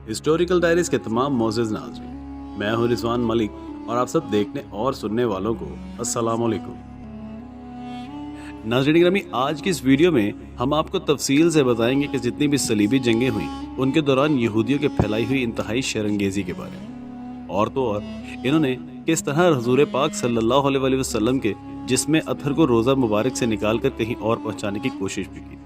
Historical diaries के तमाम मोअज़्ज़िज़ नाज़रीन, मैं हूं रिजवान मलिक और आप सब देखने और सुनने वालों को अस्सलाम वालेकुम। नाज़रीन ग्रामी, आज की इस वीडियो में हम आपको तफसील से बताएंगे कि जितनी भी सलीबी जंगें हुई उनके दौरान यहूदियों के फैलाई हुई इंतहाई शरंगेज़ी के बारे में, और तो और इन्होंने किस तरह हुज़ूर पाक सल्लल्लाहु अलैहि वसल्लम के जिस्म अतहर को रोज़ा मुबारक से निकाल कर कहीं और पहुँचाने की कोशिश भी की।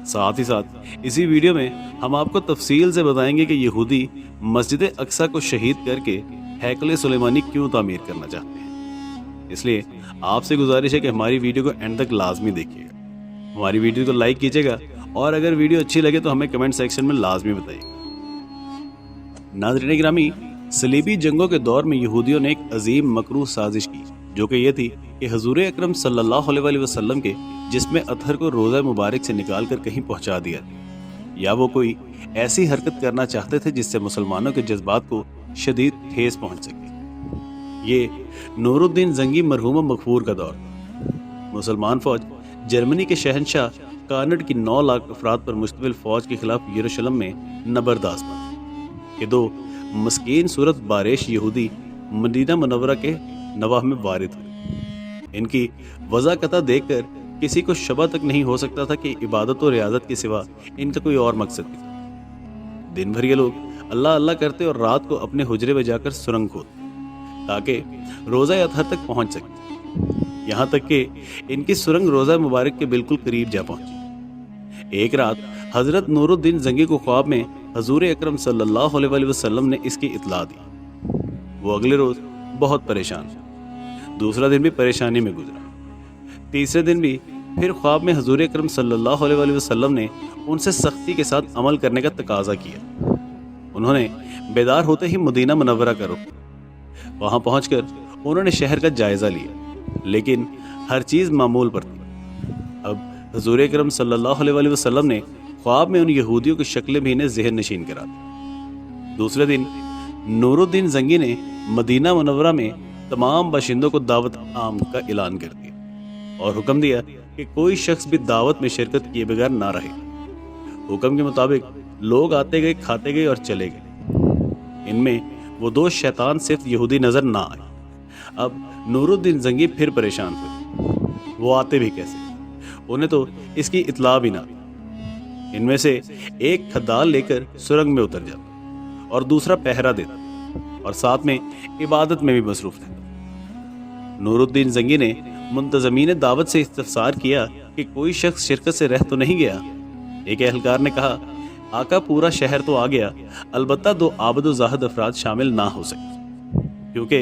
साथ ही साथ इसी वीडियो में हम आपको तफसील से बताएंगे कि यहूदी मस्जिद अक्सा को शहीद करके हैकल सुलेमानी क्यों तामीर करना चाहते हैं। इसलिए आपसे गुजारिश है कि हमारी वीडियो को एंड तक लाजमी देखिएगा, हमारी वीडियो को लाइक कीजिएगा और अगर वीडियो अच्छी लगे तो हमें कमेंट सेक्शन में लाजमी बताइएगा। नाज़रीन गिरामी, सलीबी जंगों के दौर में यहूदियों ने एक अजीम मकरूह साजिश की, जो कि ये थी कि हुज़ूर अकरम सल्लल्लाहु अलैहि वसल्लम के जिस्म अतहर को रोज़ा मुबारक से निकाल कर कहीं पहुंचा दिया, या वो कोई ऐसी हरकत करना चाहते थे जिससे मुसलमानों के जज्बात को शदीद ठेस पहुंच सके। ये नूरुद्दीन जंगी मरहूम मकफूर का दौर था। मुसलमान फौज जर्मनी के शहनशाह कार्नट की 9 लाख अफराद पर मुश्तमिल फौज के खिलाफ यरूशलेम में नबरदास बनी कि 2 मस्कीन सूरत बारिश यहूदी मदीना मुनव्वरा के नवाह में वारिद हुए। इनकी वज़ाकता देखकर किसी को शबा तक नहीं हो सकता था कि इबादत और रियाजत के सिवा इनका कोई और मकसद भी था। दिन भर ये लोग अल्लाह अल्लाह करते और रात को अपने हुजरे में जाकर सुरंग खोदते ताकि रोज़ा अतहर तक पहुंच सके। यहाँ तक कि इनकी सुरंग रोज़ा मुबारक के बिल्कुल करीब जा पहुंची। एक रात हजरत नूरुद्दीन जंगी को ख्वाब में हुज़ूर अकरम सल्लल्लाहु अलैहि वसल्लम ने इसकी इत्तला दी। वो अगले रोज बहुत परेशान हुए। दूसरा दिन भी परेशानी में गुजरा। तीसरे दिन भी फिर ख्वाब में हुज़ूर अकरम सल्लल्लाहु अलैहि वसल्लम ने उनसे सख्ती के साथ अमल करने का तकाजा किया। उन्होंने बेदार होते ही मदीना मुनव्वरा का रुख। वहां पहुंचकर उन्होंने शहर का जायजा लिया, लेकिन हर चीज मामूल पर थी। अब हुज़ूर अकरम सल्लल्लाहु अलैहि वसल्लम ने ख्वाब में उन यहूदियों की शक्लें भी इन्हें ज़हन नशीन करा दी। दूसरे दिन नूरुद्दीन जंगी ने मदीना मुनव्वरा में तमाम बाशिंदों को दावत आम का ऐलान कर दिया और हुक्म दिया कि कोई शख्स भी दावत में शिरकत किए बगैर ना रहे। हुक्म के मुताबिक लोग आते गए, खाते गए और चले गए। इनमें वो 2 शैतान सिर्फ यहूदी नजर ना आए। अब नूरुद्दीन जंगी फिर परेशान हुए। वो आते भी कैसे, उन्हें तो इसकी इत्तला भी ना दी। इनमें से एक खदाल लेकर सुरंग में उतर जाता और दूसरा पहरा देता और साथ में इबादत में भी मसरूफ रहता। नूरुद्दीन जंगी ने मुंतज़मीन दावत से इस्तफसार किया कि कोई शख्स शिरकत से रह तो नहीं गया। एक एहलकार ने कहा, आका पूरा शहर तो आ गया, अलबत्ता 2 आबद ज़ाहिद अफराद शामिल ना हो सके, क्योंकि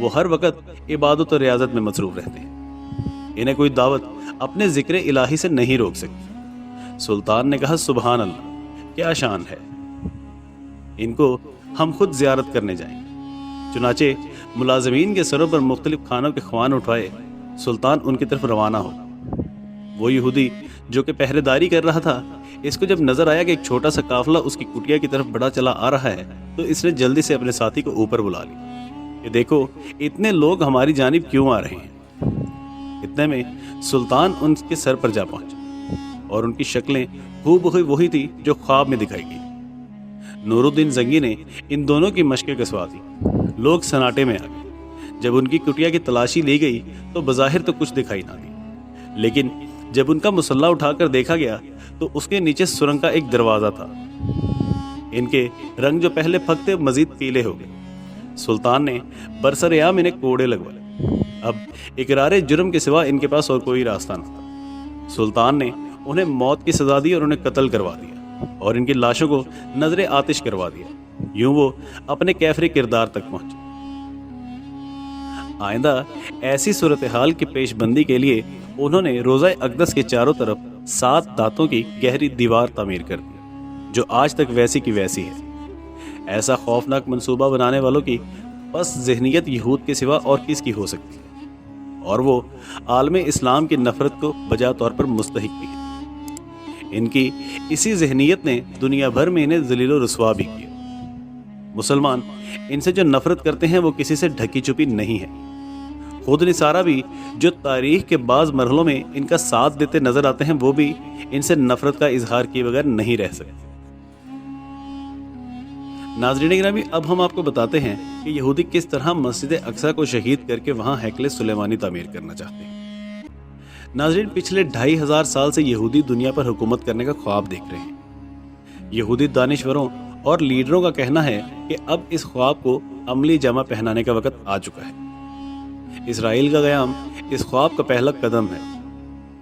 वो हर वक्त इबादत और रियाजत में मसरूफ रहते हैं। इन्हें कोई दावत अपने जिक्र इलाही से नहीं रोक सकती। सुल्तान ने कहा, सुबहान अल्लाह, क्या शान है, इनको हम खुद ज़ियारत करने जाएंगे। चुनाचे मुलाजमीन के सरों पर मुख्तलिफ खानों के ख्वान उठाए सुल्तान उनकी तरफ रवाना हो। वो यहूदी जो कि पहरेदारी कर रहा था, इसको जब नजर आया कि एक छोटा सा काफिला उसकी कुटिया की तरफ बढ़ा चला आ रहा है, तो इसने जल्दी से अपने साथी को ऊपर बुला लिया कि देखो इतने लोग हमारी जानिब क्यों आ रहे हैं। इतने में सुल्तान उनके सर पर जा पहुंचा और उनकी शक्लें हूबहू वही थी जो ख्वाब में दिखाई गई। नूरुद्दीन जंगी ने इन दोनों की मशक़ें कसवा दी। लोग सन्नाटे में आ गए। जब उनकी कुटिया की तलाशी ली गई तो बज़ाहिर तो कुछ दिखाई ना दी, लेकिन जब उनका मुसल्ला उठाकर देखा गया तो उसके नीचे सुरंग का एक दरवाज़ा था। इनके रंग जो पहले फक थे मजीद पीले हो गए। सुल्तान ने बरसरेआम इन्हें कोड़े लगवाए। अब इकरार जुर्म के सिवा इनके पास और कोई रास्ता न था। सुल्तान ने उन्हें मौत की सजा दी और उन्हें कत्ल करवा दिया और इनकी लाशों को नजर आतिश करवा दिया। यूं वो अपने कैफरे किरदार तक पहुंचे। आइंदा ऐसी सूरत हाल की पेशबंदी के लिए उन्होंने रोज़ा अक़दस के चारों तरफ 7 दांतों की गहरी दीवार तामीर कर दी, जो आज तक वैसी की वैसी है। ऐसा खौफनाक मंसूबा बनाने वालों की बस जहनीत यहूद के सिवा और किसकी हो सकती है, और वो आलम इस्लाम की नफरत को बजा तौर पर मुस्तहिक भी है। इनकी इसी जहनीत ने दुनिया भर में इन्हें ज़लील व रुस्वा भी किया। मुसलमान इनसे जो नफरत करते हैं वो किसी से ढकी छुपी नहीं है। खुद निसारा भी जो तारीख के बाज़ मरहलों में इनका साथ देते नजर आते हैं, वो भी इनसे नफरत का इजहार किए बगैर नहीं रह सकते। नाज़रीन ग्रामी, अब हम आपको बताते हैं कि यहूदी किस तरह मस्जिद अक्सा को शहीद करके वहां हैकल सुलेमानी तामीर करना चाहते हैं। नाज़रीन, पिछले 2500 साल से यहूदी दुनिया पर हुकूमत करने का ख्वाब देख रहे हैं। यहूदी दानिशवरों और लीडरों का कहना है कि अब इस ख्वाब को अमली जामा पहनाने का वक्त आ चुका है। इसराइल का क़याम इस ख्वाब का पहला कदम है।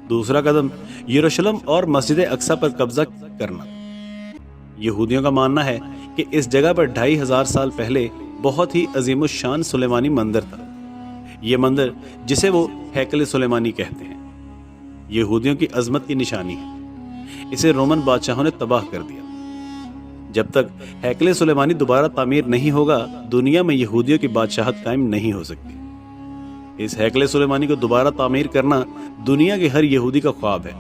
दूसरा कदम यरूशलेम और मस्जिद अक्सा पर कब्जा करना। यहूदियों का मानना है कि इस जगह पर 2500 साल पहले बहुत ही अजीम शान सुलेमानी मंदिर था। ये मंदिर, जिसे वो हैकल सुलेमानी कहते हैं, यहूदियों की अजमत की निशानी है। इसे रोमन बादशाहों ने तबाह कर दिया। जब तक हैकल सुलेमानी दोबारा तामीर नहीं होगा, दुनिया में यहूदियों की बादशाहत कायम नहीं हो सकती। इस हैकल सुलेमानी को दोबारा तामीर करना दुनिया के हर यहूदी का ख्वाब है।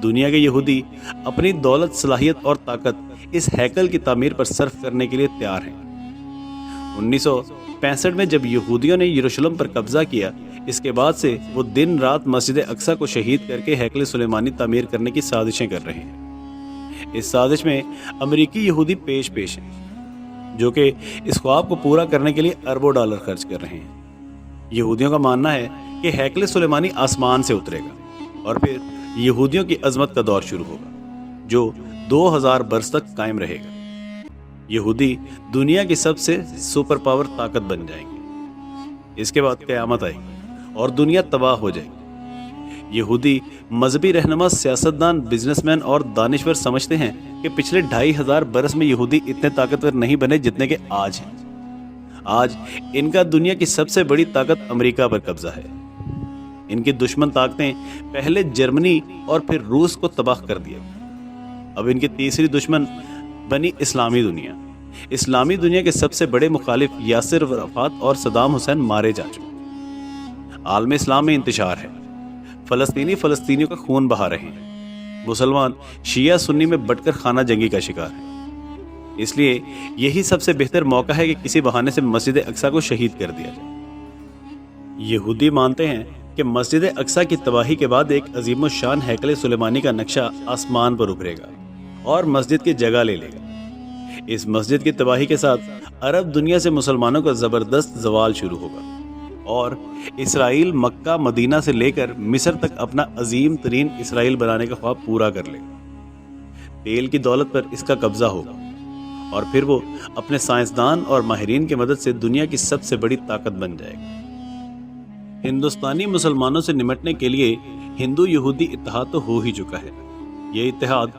दुनिया के यहूदी अपनी दौलत, सलाहियत और ताकत इस हैकल की तामीर पर सर्फ करने के लिए तैयार हैं। 1965 में जब यहूदियों ने यरूशलेम पर कब्जा किया, इसके बाद से वो दिन रात मस्जिद अक्सा को शहीद करके हैकल सुलेमानी तामीर करने की साजिशें कर रहे हैं। इस साजिश में अमेरिकी यहूदी पेश हैं, जो कि इस ख्वाब को पूरा करने के लिए अरबों डॉलर खर्च कर रहे हैं। यहूदियों का मानना है कि हैकल सुलेमानी आसमान से उतरेगा और फिर यहूदियों की अजमत का दौर शुरू होगा, जो 2000 बरस तक कायम रहेगा। यहूदी दुनिया की सबसे सुपर पावर ताकत बन जाएंगे। इसके बाद क़यामत आएगी और दुनिया तबाह हो जाएगी। यहूदी मजहबी रहनुमा, सियासतदान, बिजनेसमैन और दानिश्वर समझते हैं कि पिछले 2500 बरस में यहूदी इतने ताकतवर नहीं बने जितने के आज हैं। आज इनका दुनिया की सबसे बड़ी ताकत अमेरिका पर कब्जा है। इनकी दुश्मन ताकतें पहले जर्मनी और फिर रूस को तबाह कर दिया। अब इनकी तीसरी दुश्मन बनी इस्लामी दुनिया। इस्लामी दुनिया के सबसे बड़े मुखालिफ यासिर अराफात और सद्दाम हुसैन मारे जा चुके। आलम इस्लाम में इंतशार है। फलस्तीनियों का खून बहा रहे हैं। मुसलमान शिया सुन्नी में बंटकर खाना जंगी का शिकार है। इसलिए यही सबसे बेहतर मौका है कि किसी बहाने से मस्जिद अक्सा को शहीद कर दिया जाए। यहूदी मानते हैं कि मस्जिद अक्सा की तबाही के बाद एक अजीम शान हैकल सुलेमानी का नक्शा आसमान पर उभरेगा और मस्जिद की जगह ले लेगा। इस मस्जिद की तबाही के साथ अरब दुनिया से मुसलमानों का जबरदस्त जवाल शुरू होगा और इसराइल मक्का, मदीना से लेकर मिस्र तक अपना अजीम तरीन इसराइल बनाने का ख्वाब पूरा कर लेगा। तेल की दौलत पर इसका कब्जा होगा और फिर वो अपने साइंसदान और माहिरीन की मदद से दुनिया की सबसे बड़ी ताकत बन जाएगा। हिंदुस्तानी मुसलमानों से निपटने के लिए हिंदू यहूदी इत्तेहाद तो हो ही चुका है। ये इत्तेहाद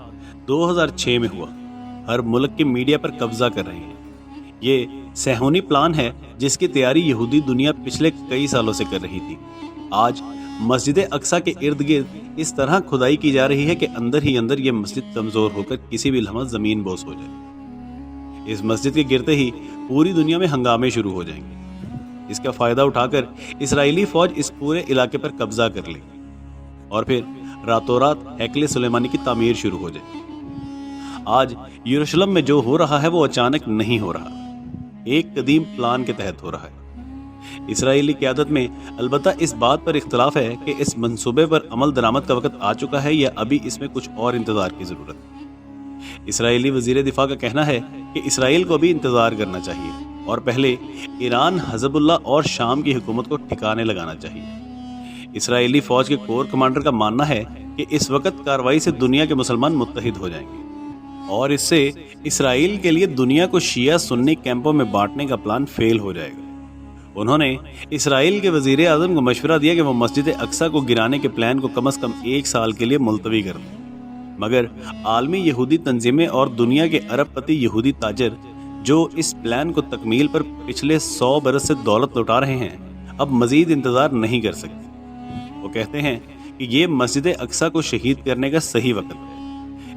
2006 में हुआ। हर मुल्क के मीडिया पर कब्जा कर रहे हैं। ये सहूनी प्लान है जिसकी तैयारी यहूदी दुनिया पिछले कई सालों से कर रही थी। आज मस्जिद अक्सा के इर्द गिर्द इस तरह खुदाई की जा रही है कि अंदर ही अंदर ये मस्जिद कमजोर होकर किसी भी लम्हा जमीन बोस हो जाए। इस मस्जिद के गिरते ही पूरी दुनिया में हंगामे शुरू हो जाएंगे। इसका फायदा उठाकर इसराइली फौज इस पूरे इलाके पर कब्जा कर लेगी और फिर रातों रात हैकल सुलेमानी की तामीर शुरू हो जाएगी। आज यरूशलेम में जो हो रहा है वो अचानक नहीं हो रहा, एक कदीम प्लान के तहत हो रहा है। इसराइली क़यादत में अलबत्ता इस बात पर इख्तलाफ है कि इस मंसूबे पर अमल दरामद का वक्त आ चुका है या अभी इसमें कुछ और इंतजार की जरूरत है। इसराइली वजीर दिफा का कहना है कि इसराइल को भी इंतजार करना चाहिए और पहले ईरान, हिज़्बुल्लाह और शाम की हुकूमत को ठिकाने लगाना चाहिए। इसराइली फौज के कोर कमांडर का मानना है कि इस वक्त कार्रवाई से दुनिया के मुसलमान मुत्तहिद हो जाएंगे और इससे इसराइल के लिए दुनिया को शिया सुन्नी कैंपों में बांटने का प्लान फेल हो जाएगा। उन्होंने इसराइल के वजीर आज़म को मशवरा दिया कि वो मस्जिद अक्सा को गिराने के प्लान को कम से कम 1 साल के लिए मुलतवी कर दें। मगर आलमी यहूदी तंजीमें और दुनिया के अरबपति यहूदी ताजर जो इस प्लान को तकमील पर पिछले 100 बरस से दौलत लुटा रहे हैं, अब मजीद इंतजार नहीं कर सकते। वो कहते हैं कि ये मस्जिद अक्सा को शहीद करने का सही वक्त है।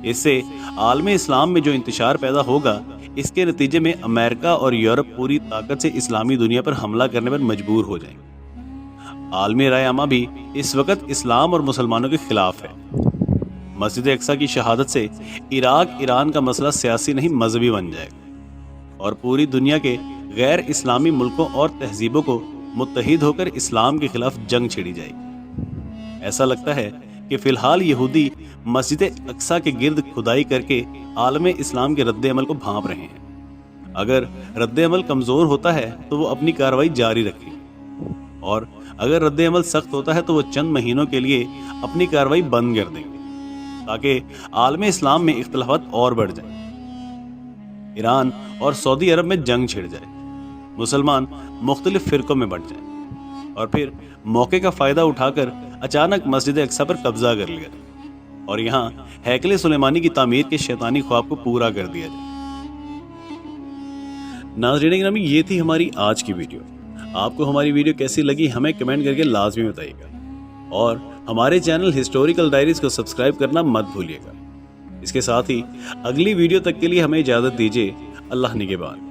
इससे आलमी इस्लाम में जो इंतशार पैदा होगा, इसके नतीजे में अमेरिका और यूरोप पूरी ताकत से इस्लामी दुनिया पर हमला करने पर मजबूर हो जाएंगे। आलमी राय आमा भी इस वक्त इस्लाम और मुसलमानों के खिलाफ है। मस्जिद अक्सा की शहादत से इराक, ईरान का मसला सियासी नहीं मजहबी बन जाएगा और पूरी दुनिया के गैर इस्लामी मुल्कों और तहजीबों को मुत्तहिद होकर इस्लाम के खिलाफ जंग छिड़ी जाएगी। ऐसा लगता है कि फिलहाल यहूदी मस्जिद अक्सा के गिर्द खुदाई करके आलम इस्लाम के रद्द अमल को भांप रहे हैं। اگر رد عمل کمزور ہوتا ہے تو وہ اپنی کارروائی جاری رکھیں، اور اگر رد عمل سخت ہوتا ہے تو وہ چند مہینوں کے لیے اپنی کارروائی بند کر دیں گے تاکہ عالم اسلام میں اختلافات اور بڑھ جائیں، ایران اور سعودی عرب میں جنگ چھڑ جائے، مسلمان مختلف فرقوں میں بٹ جائیں، اور پھر موقع کا فائدہ اٹھا کر اچانک مسجد اقصی پر قبضہ کر لیا جائے اور یہاں ہیکل سلیمانی کی تعمیر کے شیطانی خواب کو پورا کر دیا جائے۔ ناظرین گرامی، یہ تھی ہماری آج کی ویڈیو۔ آپ کو ہماری ویڈیو کیسی لگی ہمیں کمنٹ کر کے لازمی بتائیے گا، اور ہمارے چینل ہسٹوریکل ڈائریز کو سبسکرائب کرنا مت بھولیے گا۔ اس کے ساتھ ہی اگلی ویڈیو تک کے لیے ہمیں اجازت دیجیے۔ اللہ نگہبان۔